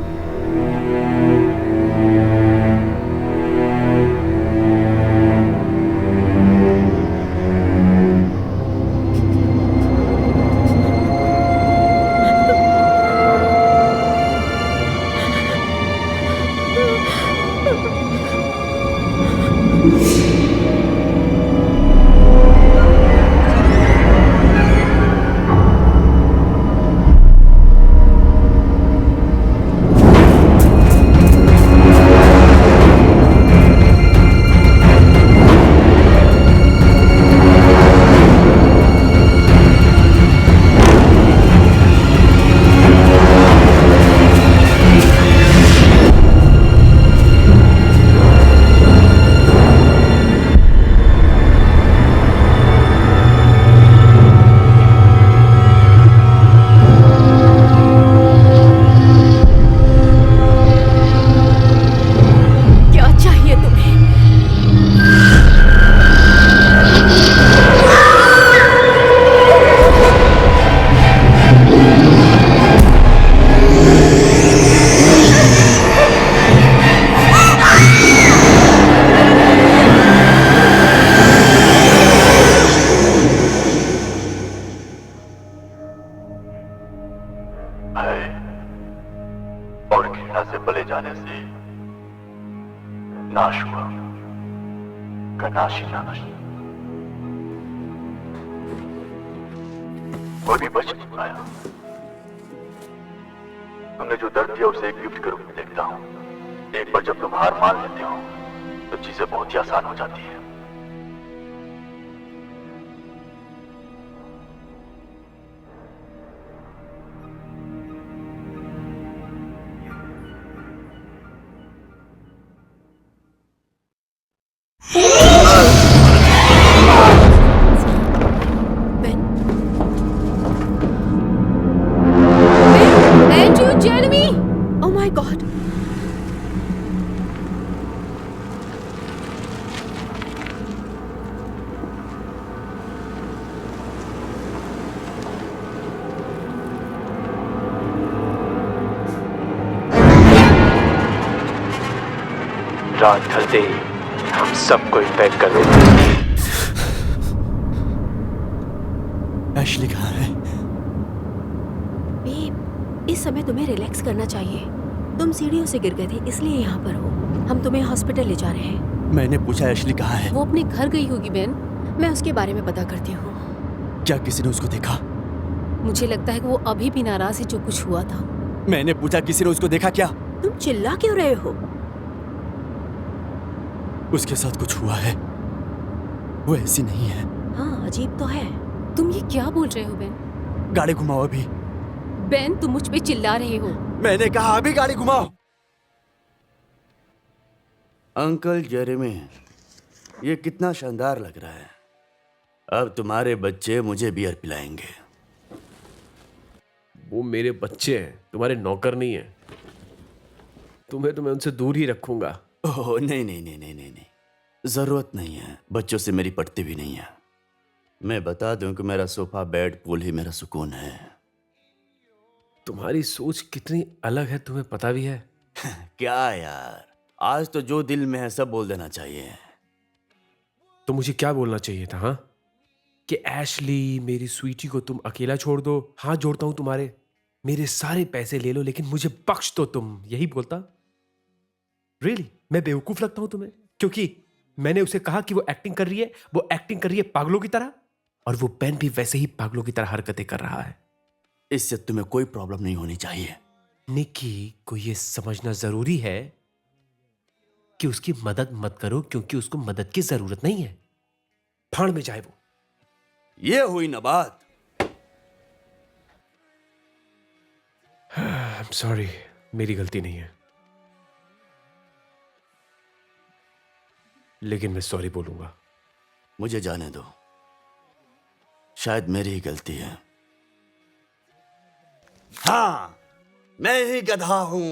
नाश हुआ का नाश ही नाश। वो भी बच नहीं पाया। तुमने जो दर्द दिया उसे एक गिफ्ट के रूप में देखता हूं। एक बार जब तुम हार मान लेते हो तो चीजें बहुत ही आसान हो जाती है। रात ढलते ही हम सबको ही पैक कर देंगे। एशली कहाँ है? बेब, इस समय तुम्हें रिलैक्स करना चाहिए। तुम सीढ़ियों से गिर गए थे इसलिए यहाँ पर हो। हम तुम्हें हॉस्पिटल ले जा रहे हैं। मैंने पूछा एशली कहाँ है? वो अपने घर गई होगी बेन। मैं उसके बारे में पता करती हूँ। क्या किसी ने उसको देखा? मुझे लगता है कि वो अभी भी नाराज है जो कुछ हुआ था। मैंने पूछा किसी ने उसको देखा क्या? तुम चिल्ला क्यों रहे हो? उसके साथ कुछ हुआ है। वो ऐसी नहीं है। हाँ, अजीब तो है। तुम ये क्या बोल रहे हो बेन? गाड़ी घुमाओ अभी। बेन, तुम मुझ पे चिल्ला रहे हो। मैंने कहा अभी गाड़ी घुमाओ। अंकल जेरेमी, ये कितना शानदार लग रहा है। अब तुम्हारे बच्चे मुझे बियर पिलाएंगे। वो मेरे बच्चे हैं, तुम्हारे नौकर नहीं है। तुम्हें तो मैं उनसे दूर ही रखूंगा। ओह नहीं नहीं नहीं नहीं नहीं नहीं, जरूरत नहीं है। बच्चों से मेरी पटती भी नहीं है। मैं बता दूं कि मेरा सोफा बेड पूल ही मेरा सुकून है। तुम्हारी सोच कितनी अलग है तुम्हें पता भी है? क्या यार, आज तो जो दिल में है सब बोल देना चाहिए। तो मुझे क्या बोलना चाहिए था? हाँ, कि एशली मेरी स्वीटी को तुम अकेला छोड़ दो। हाथ जोड़ता हूं तुम्हारे, मेरे सारे पैसे ले लो लेकिन मुझे बख्श दो। तुम यही बोलता? रियली मैं बेवकूफ लगता हूं तुम्हें? क्योंकि मैंने उसे कहा कि वो एक्टिंग कर रही है, वो एक्टिंग कर रही है पागलों की तरह, और वो पेन भी वैसे ही पागलों की तरह हरकतें कर रहा है। इससे तुम्हें कोई प्रॉब्लम नहीं होनी चाहिए। निकी को यह समझना जरूरी है कि उसकी मदद मत करो क्योंकि उसको मदद की जरूरत नहीं है। भाड़ में जाए वो। ये हुई ना बात। I'm sorry, मेरी गलती नहीं है, लेकिन मैं सॉरी बोलूंगा। मुझे जाने दो, शायद मेरी ही गलती है। हाँ, मैं ही गधा हूं।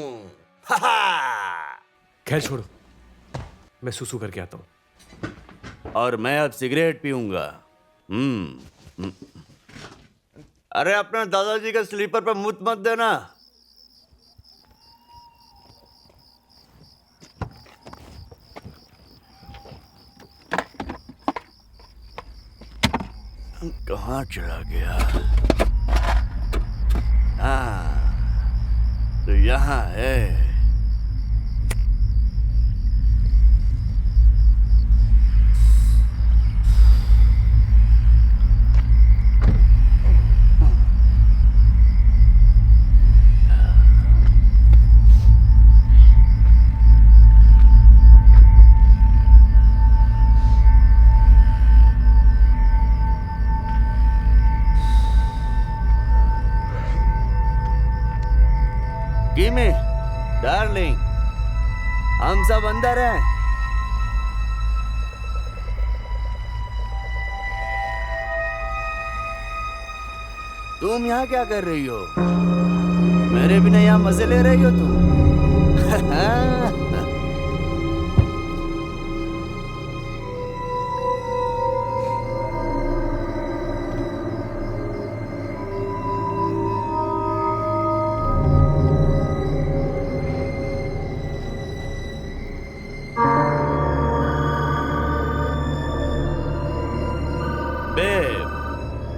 खैर छोड़ो, मैं सुसु करके आता हूं। और मैं अब सिगरेट पीऊंगा। अरे अपने दादाजी के स्लीपर पर मुत मत देना। कहाँ चला गया? हाँ, तो यहाँ है। किमी, डार्लिंग, हम सब अंदर हैं। तुम यहाँ क्या कर रही हो? मेरे बिना यहाँ मजे ले रही हो तुम?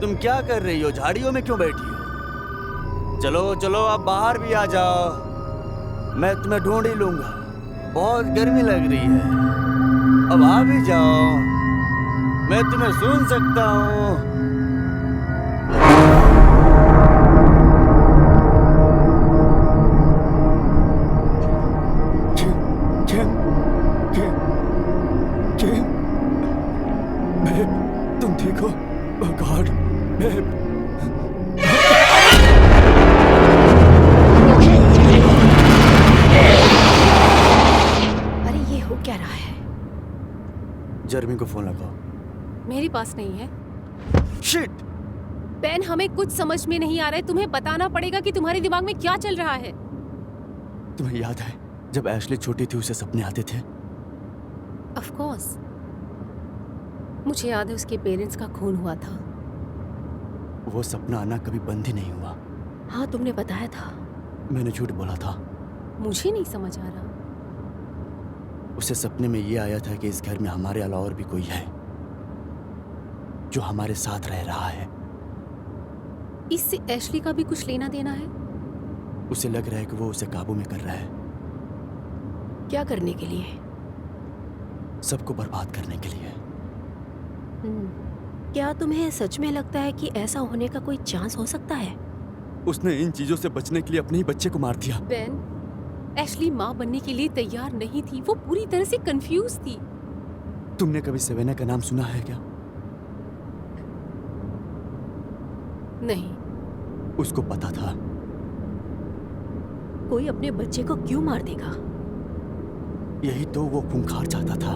तुम क्या कर रही हो? झाड़ियों में क्यों बैठी हो? चलो चलो, अब बाहर भी आ जाओ। मैं तुम्हें ढूंढ ही लूंगा। बहुत गर्मी लग रही है, अब आ भी जाओ। मैं तुम्हें सुन सकता हूँ। तुम ठीक हो? Oh God, babe. अरे ये हो क्या रहा है? जर्मी को फोन लगाओ। मेरे पास नहीं है। Shit! बेन, हमें कुछ समझ में नहीं आ रहा है। तुम्हें बताना पड़ेगा कि तुम्हारे दिमाग में क्या चल रहा है। तुम्हें याद है जब एशली छोटी थी उसे सपने आते थे? ऑफ कोर्स, मुझे याद है उसके पेरेंट्स का खून हुआ था। वो सपना आना कभी बंद ही नहीं हुआ। हाँ, तुमने बताया था। मैंने झूठ बोला था। मुझे नहीं समझ आ रहा। उसे सपने में ये आया था कि इस घर में हमारे अलावा और भी कोई है जो हमारे साथ रह रहा है। इससे एशली का भी कुछ लेना देना है? उसे लग रहा है कि वो उसे काबू में कर रहा है, क्या करने के लिए? सबको बर्बाद करने के लिए। क्या तुम्हें सच में लगता है कि ऐसा होने का कोई चांस हो सकता है? उसने इन चीजों से बचने के लिए अपने ही बच्चे को मार दिया। बेन, एशली माँ बनने के लिए तैयार नहीं थी। वो पूरी तरह से कंफ्यूज थी। तुमने कभी सेवेना का नाम सुना है क्या? नहीं। उसको पता था। कोई अपने बच्चे को क्यों मार देगा? यही तो वो खूंखार चाहता था।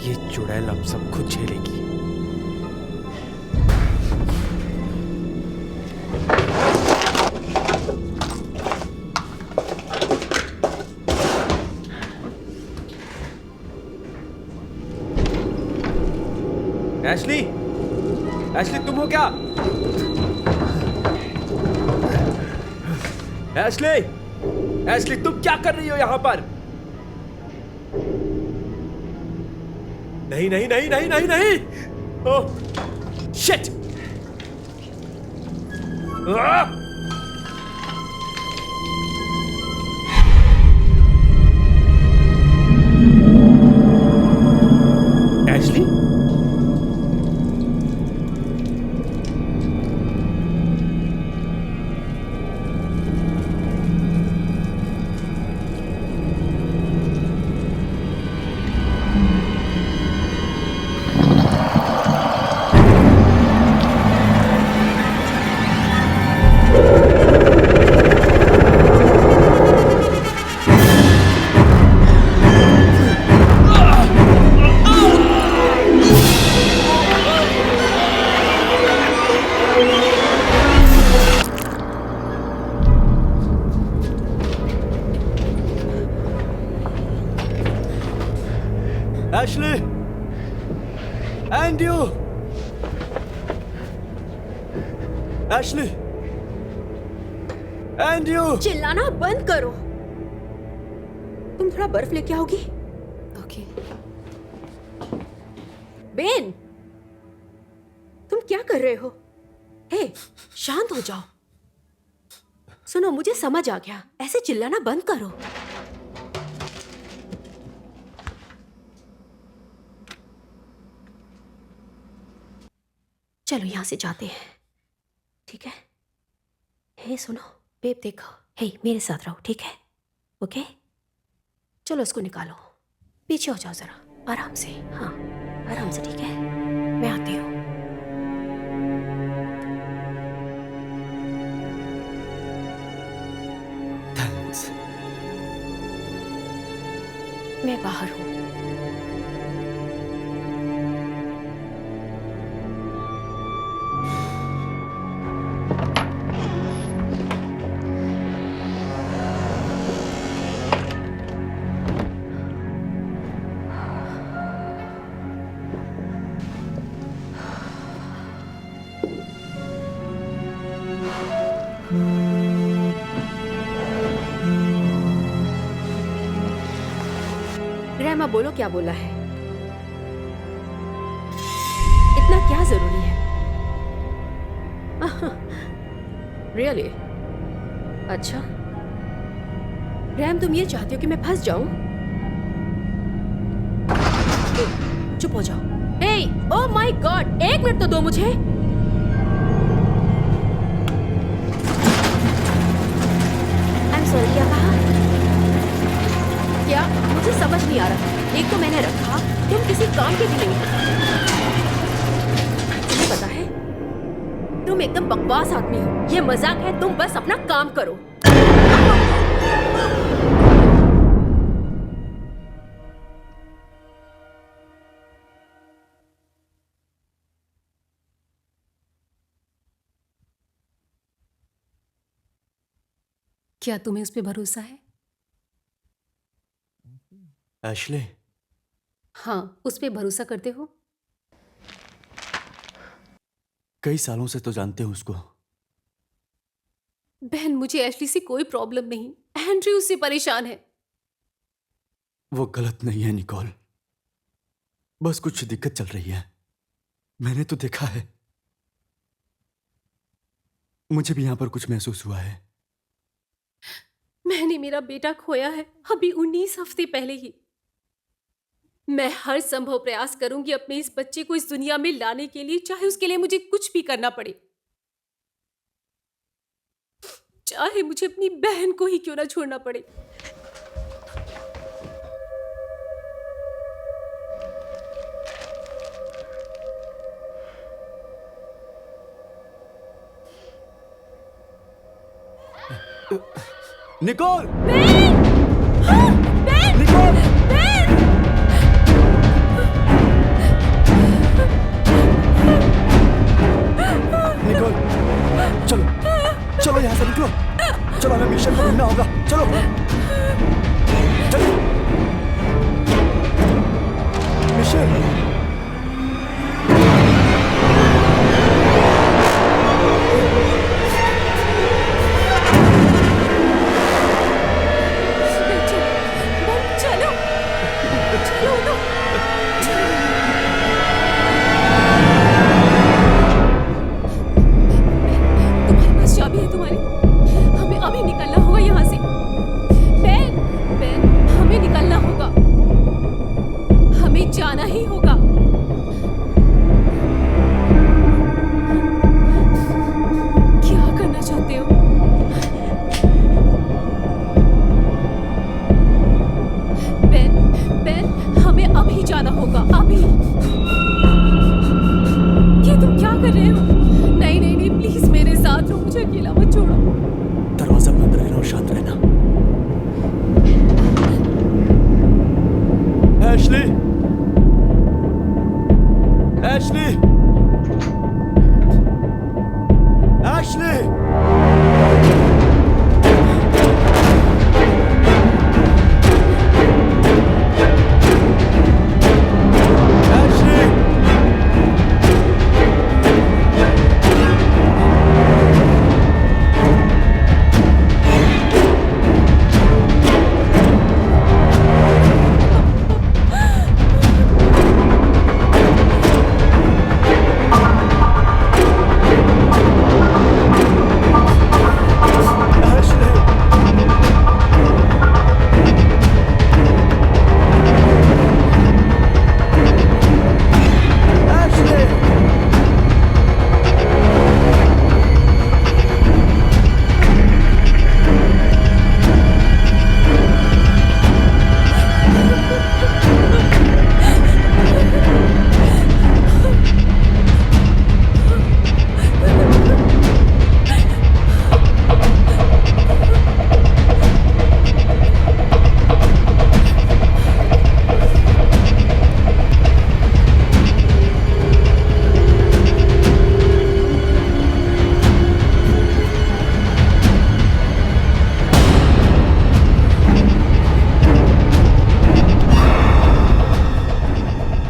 ये चुड़ैल अब सब खुद झेलेगी। एशली, एशली तुम हो क्या? एशली, एशली तुम क्या कर रही हो यहाँ पर? नहीं नहीं नहीं नहीं नहीं नहीं! Oh shit! Ashley? Ashley! Andrew! Ashley! Andrew! चिल्लाना बंद करो। तुम थोड़ा बर्फ लेके आओगी? ओके। बेन, तुम क्या कर रहे हो? हे, शांत हो जाओ। सुनो, मुझे समझ आ गया। ऐसे चिल्लाना बंद करो। चलो यहां से जाते हैं, ठीक है? हे सुनो, बेब देखो, हे मेरे साथ रहो, ठीक है? ओके? चलो इसको निकालो। पीछे हो जाओ जरा, आराम से। हाँ, आराम से, ठीक है? मैं आती हूँ। थैंक्स। मैं बाहर हूँ। ग्रैमा, बोलो क्या बोला है? इतना क्या जरूरी है? रियली? अच्छा, रैम तुम ये चाहती हो कि मैं फंस जाऊं? चुप हो जाओ। हे, ओह माय गॉड, एक मिनट तो दो मुझे। आई एम सॉरी, क्या कहा? क्या? मुझे समझ नहीं आ रहा। एक तो मैंने रखा, तुम किसी काम के भी नहीं हो। तुम्हें पता है तुम एकदम बकवास आदमी हो। ये मजाक है, तुम बस अपना काम करो। क्या तुम्हें उस पर भरोसा है? एशली, हाँ, उस पर भरोसा करते हो? कई सालों से तो जानते हो उसको। बहन, मुझे एशली से कोई प्रॉब्लम नहीं। एंड्रयू उससे परेशान है। वो गलत नहीं है निकोल, बस कुछ दिक्कत चल रही है। मैंने तो देखा है, मुझे भी यहां पर कुछ महसूस हुआ है। मैंने मेरा बेटा खोया है अभी 19 हफ्ते पहले ही। मैं हर संभव प्रयास करूंगी अपने इस बच्चे को इस दुनिया में लाने के लिए, चाहे उसके लिए मुझे कुछ भी करना पड़े, चाहे मुझे अपनी बहन को ही क्यों ना छोड़ना पड़े। Nicole! Ben! Nicole! Ben! Nicole, चलो चलो यहाँ से निकलो। चलो, हमें मिशन को ढूंढना होगा। चलो चलो, मिशन। चलो चलो तो। तुम्हारे पास चाबी है तुम्हारी? हमें अभी निकलना होगा यहाँ से। बेन, बेन, हमें निकलना होगा, हमें जाना ही होगा। क्या करना चाहते हो? बेन, बेन, हमें अभी जाना होगा, अभी। ये तुम क्या कर रहे हो? नहीं नहीं नहीं, प्लीज मेरे साथ रहो, मुझे अकेला मत छोड़ो। दरवाजा बंद रहना और शांत रहना। एशली! एशली! एशली! एशली!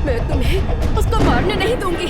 मैं तुम्हें उसको मारने नहीं दूंगी।